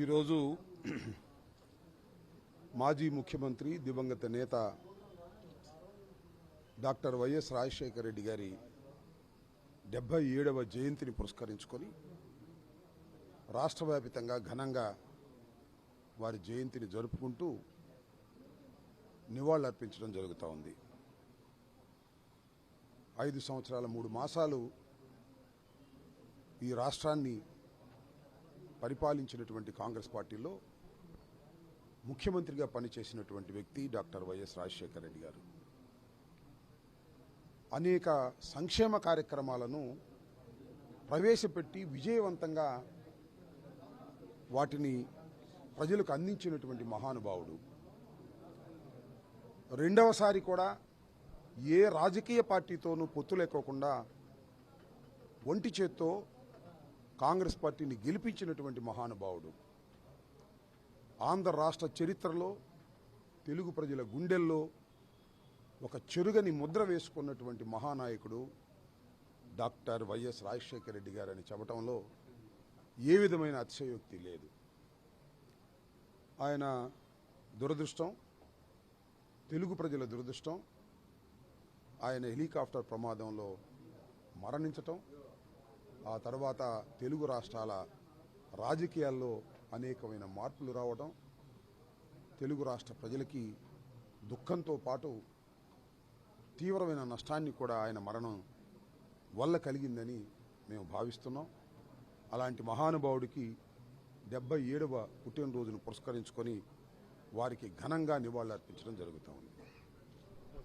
ఈరోజు మాజీ ముఖ్యమంత్రి దివంగత నేత డాక్టర్ వైఎస్ రాజశేఖర రెడ్డి గారి 77వ జయంతిని పురస్కరించుకొని రాష్ట్ర వ్యాప్తంగా ఘనంగా వారి జయంతిని జరుపుకుంటూ నివాళులర్పించడం జరుగుతూ ఉంది. 5 సంవత్సరాల 3 మాసాలు ఈ రాష్ట్రాన్ని పరిపాలించినటువంటి కాంగ్రెస్ పార్టీలో ముఖ్యమంత్రిగా పనిచేసినటువంటి వ్యక్తి డాక్టర్ వైఎస్ రాజశేఖర రెడ్డి గారు. అనేక సంక్షేమ కార్యక్రమాలను ప్రవేశపెట్టి విజయవంతంగా వాటిని ప్రజలకు అందించినటువంటి మహానుభావుడు. రెండవసారి కూడా ఏ రాజకీయ పార్టీతోనూ పొత్తు లేకోకుండా ఒంటి చేత్తో కాంగ్రెస్ పార్టీని గెలిపించినటువంటి మహానుభావుడు. ఆంధ్ర రాష్ట్ర చరిత్రలో తెలుగు ప్రజల గుండెల్లో ఒక చెరుగని ముద్ర వేసుకున్నటువంటి మహానాయకుడు డాక్టర్ వైఎస్ రాజశేఖర రెడ్డి గారని చెప్పడంలో ఏ విధమైన అతిశయోక్తి లేదు. ఆయన దురదృష్టం, తెలుగు ప్రజల దురదృష్టం, ఆయన హెలికాప్టర్ ప్రమాదంలో మరణించటం, ఆ తర్వాత తెలుగు రాష్ట్రాల రాజకీయాల్లో అనేకమైన మార్పులు రావడం, తెలుగు రాష్ట్ర ప్రజలకి దుఃఖంతో పాటు తీవ్రమైన నష్టాన్ని కూడా ఆయన మరణం వల్ల కలిగిందని మేము భావిస్తున్నాం. అలాంటి మహానుభావుడికి 77వ పుట్టినరోజును పురస్కరించుకొని వారికి ఘనంగా నివాళులర్పించడం జరుగుతూ ఉంది.